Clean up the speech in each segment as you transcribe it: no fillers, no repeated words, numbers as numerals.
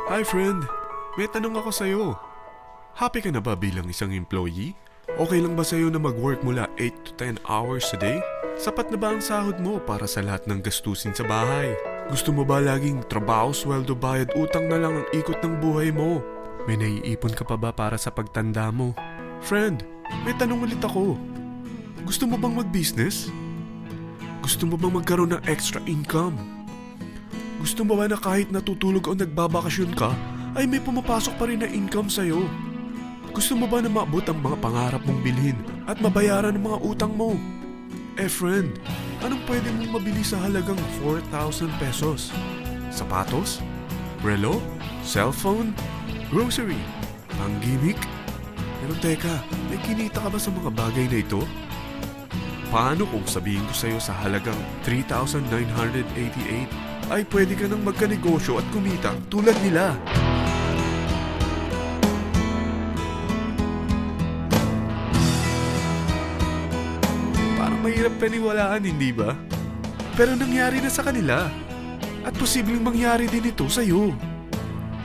Hi friend, may tanong ako sa'yo. Happy ka na ba bilang isang employee? Okay lang ba sa'yo na mag-work mula 8 to 10 hours a day? Sapat na ba ang sahod mo para sa lahat ng gastusin sa bahay? Gusto mo ba laging trabaho, sweldo, bayad, utang na lang ang ikot ng buhay mo? May naiipon ka pa ba para sa pagtanda mo? Friend, may tanong ulit ako. Gusto mo bang mag-business? Gusto mo bang magkaroon ng extra income? Gusto mo ba na kahit natutulog o nagbabakasyon ka, ay may pumapasok pa rin na income sa'yo? Gusto mo ba na maabot ang mga pangarap mong bilhin at mabayaran ang mga utang mo? Friend, anong pwede mong mabili sa halagang 4,000 pesos? Sapatos? Relo? Cellphone? Grocery? Pang-gimmick? Pero teka, may kinita ka ba sa mga bagay na ito? Paano kung sabihin ko sa'yo sa halagang 3,988 ay pwede ka nang magkanegosyo at kumita tulad nila? Parang mahirap paniwalaan, hindi ba? Pero nangyari na sa kanila. At posibleng mangyari din ito sa'yo.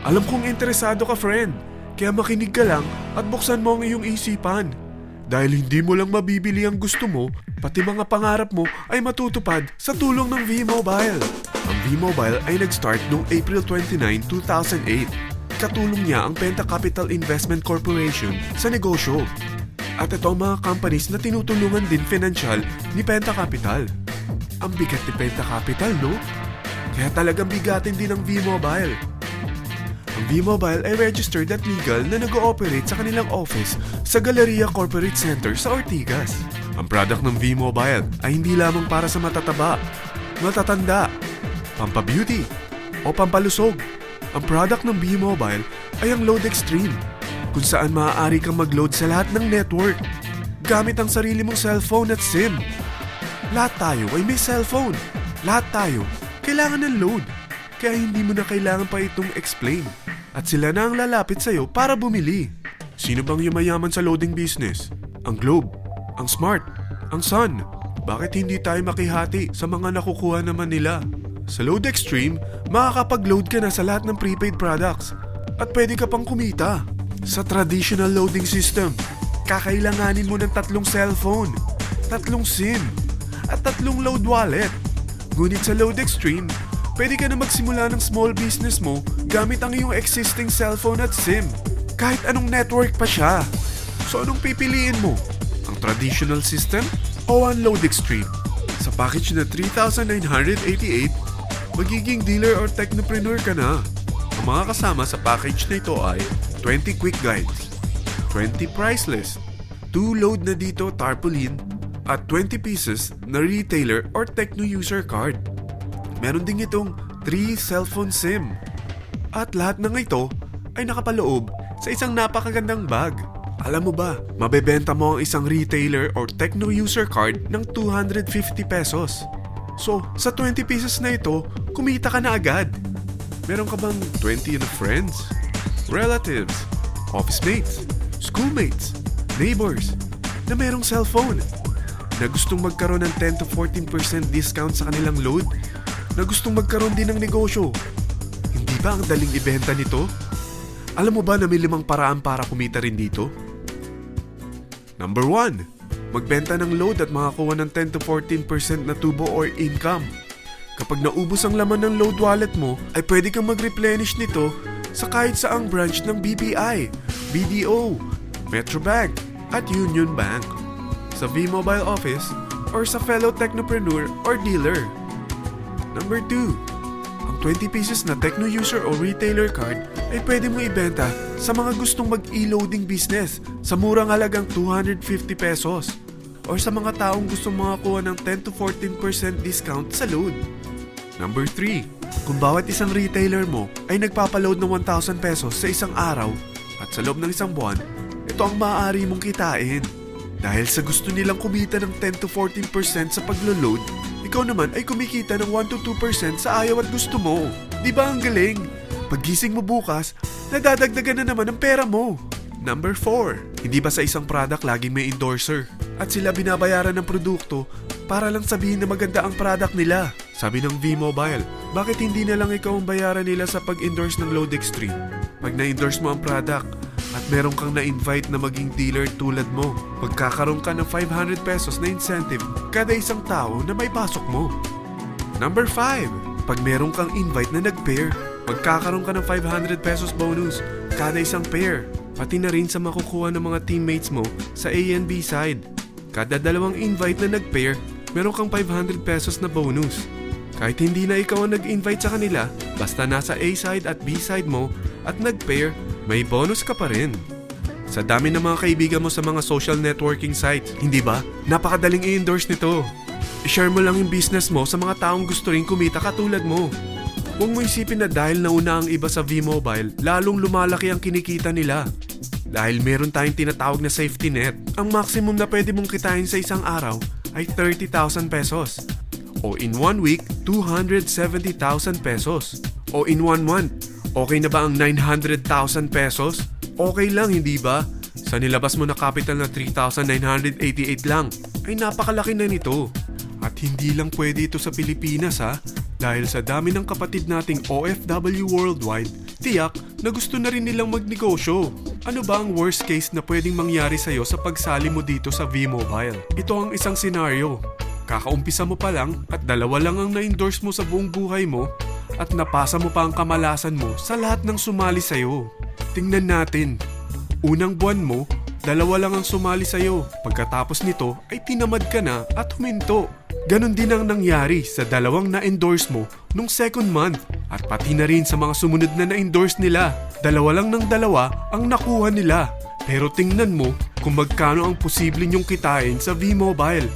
Alam kong interesado ka, friend. Kaya makinig ka lang at buksan mo ang iyong isipan. Dahil hindi mo lang mabibili ang gusto mo, pati mga pangarap mo ay matutupad sa tulong ng V-Mobile. Ang V-Mobile ay nag-start noong April 29, 2008. Katulong niya ang Penta Capital Investment Corporation sa negosyo. At ito ang mga companies na tinutulungan din financial ni Penta Capital. Ang bigat ni Penta Capital, no? Kaya talagang bigatin din ang V-Mobile. Ang V-Mobile ay registered at legal na nag-ooperate sa kanilang office sa Galleria Corporate Center sa Ortigas. Ang product ng V-Mobile ay hindi lamang para sa matataba, matatanda, pampabeauty, o pampalusog. Ang product ng V-Mobile ay ang Load Extreme, kung saan maaari kang mag-load sa lahat ng network gamit ang sarili mong cellphone at SIM. Lahat tayo ay may cellphone. Lahat tayo kailangan ng load. Kaya hindi mo na kailangan pa itong explain. At sila na ang lalapit sa'yo para bumili. Sino bang yumayaman sa loading business? Ang Globe, ang Smart, ang Sun. Bakit hindi tayo makihati sa mga nakukuha naman nila? Sa Load Extreme, makakapag-load ka na sa lahat ng prepaid products. At pwede ka pang kumita. Sa traditional loading system, kakailanganin mo ng 3 cellphone, 3 SIM, at 3 load wallet. Ngunit sa Load Extreme, pwede ka na magsimula ng small business mo gamit ang iyong existing cellphone at SIM. Kahit anong network pa siya. So anong pipiliin mo? Ang traditional system o ang Load Extreme? Sa package na 3,988, magiging dealer or technopreneur ka na. Ang mga kasama sa package na ito ay 20 quick guides, 20 price list, 2 load na dito tarpaulin, at 20 pieces na retailer or techno user card. Meron din itong 3 cellphone SIM. At lahat ng ito ay nakapaloob sa isang napakagandang bag. Alam mo ba, mabebenta mo ang isang retailer or techno user card ng 250 pesos. So, sa 20 pieces na ito, kumita ka na agad. Meron ka bang 20 na friends, relatives, office mates, schoolmates, neighbors na merong cellphone, na gustong magkaroon ng 10 to 14% discount sa kanilang load, na gustong magkaroon din ng negosyo? Hindi ba ang daling ibenta nito? Alam mo ba na may 5 paraan para kumita rin dito? Number 1. Magbenta ng load at makakuha ng 10 to 14% na tubo or income. Kapag naubos ang laman ng load wallet mo, ay pwede kang mag-replenish nito sa kahit saang branch ng BPI, BDO, Metrobank, at Union Bank, sa V-Mobile office, or sa fellow technopreneur or dealer. Number 2. Ang 20 pieces na techno user o retailer card ay pwede mo ibenta sa mga gustong mag-e-loading business sa murang halagang 250 pesos, or sa mga taong gustong makakuha ng 10 to 14% discount sa load. Number 3. Kung bawat isang retailer mo ay nagpapaload ng 1,000 pesos sa isang araw at sa loob ng isang buwan, ito ang maaari mong kitain. Dahil sa gusto nilang kumita ng 10 to 14% sa paglo-load, ikaw naman ay kumikita ng 1 to 2% sa ayaw at gusto mo. Di ba ang galing? Paggising mo bukas, nadadagdagan na naman ang pera mo. Number 4. Hindi ba sa isang product laging may endorser? At sila binabayaran ng produkto para lang sabihin na maganda ang product nila. Sabi ng V-Mobile, bakit hindi na lang ikaw ang bayaran nila sa pag-endorse ng Load Extreme? Pag na-endorse mo ang product at meron kang na-invite na maging dealer tulad mo, magkakaroon ka ng 500 pesos na incentive kada isang tao na may pasok mo. Number 5, pag meron kang invite na nag-pair, magkakaroon ka ng 500 pesos bonus kada isang pair. Pati na rin sa makukuha ng mga teammates mo sa A and B side. Kada dalawang invite na nag-pair, meron kang 500 pesos na bonus. Kahit hindi na ikaw ang nag-invite sa kanila, basta nasa A side at B side mo at nag-pair, may bonus ka pa rin. Sa dami ng mga kaibigan mo sa mga social networking sites, hindi ba? Napakadaling i-endorse nito. I-share mo lang yung business mo sa mga taong gusto rin kumita katulad mo. Huwag mo isipin na dahil nauna ang iba sa V-Mobile, lalong lumalaki ang kinikita nila. Dahil meron tayong tinatawag na safety net, ang maximum na pwede mong kitain sa isang araw ay 30,000 pesos. O in 1 week, 270,000 pesos. O in 1 month, okay na ba ang 900,000 pesos? Okay lang, hindi ba? Sa nilabas mo na capital na 3,988 lang, ay napakalaki na nito. At hindi lang pwede ito sa Pilipinas ha, dahil sa dami ng kapatid nating OFW worldwide, tiyak na gusto na rin nilang magnegosyo. Ano ba ang worst case na pwedeng mangyari sa'yo sa pagsali mo dito sa V-Mobile? Ito ang isang senaryo. Kakaumpisa mo pa lang at 2 lang ang na-endorse mo sa buong buhay mo at napasa mo pa ang kamalasan mo sa lahat ng sumali sa'yo. Tingnan natin. Unang buwan mo, 2 lang ang sumali sa'yo. Pagkatapos nito ay tinamad ka na at huminto. Ganon din ang nangyari sa 2 na-endorse mo nung second month at pati na rin sa mga sumunod na na-endorse nila. 2 lang ng 2 ang nakuha nila. Pero tingnan mo kung magkano ang posible nyong kitain sa V-Mobile.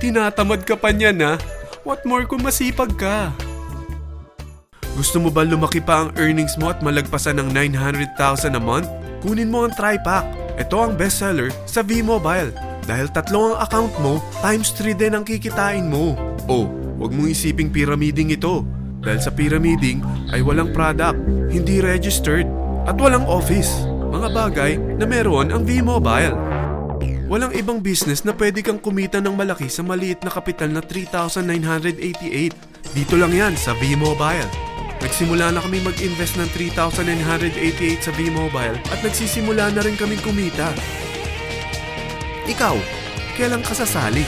Tinatamad ka pa niyan ha? What more kung masipag ka? Gusto mo ba lumaki pa ang earnings mo at malagpasan ng 900,000 a month? Kunin mo ang TriPack. Ito ang bestseller sa V-Mobile. Dahil 3 ang account mo, times 3 din ang kikitain mo. Oh, huwag mong isiping pyramiding ito. Dahil sa pyramiding ay walang product, hindi registered, at walang office. Mga bagay na meron ang V-Mobile. Walang ibang business na pwede kang kumita ng malaki sa maliit na kapital na 3,988. Dito lang yan sa V-Mobile. Nagsimula na kami mag-invest ng 3,988 sa V-Mobile at nagsisimula na rin kaming kumita. Ikaw, kailan ka sasali?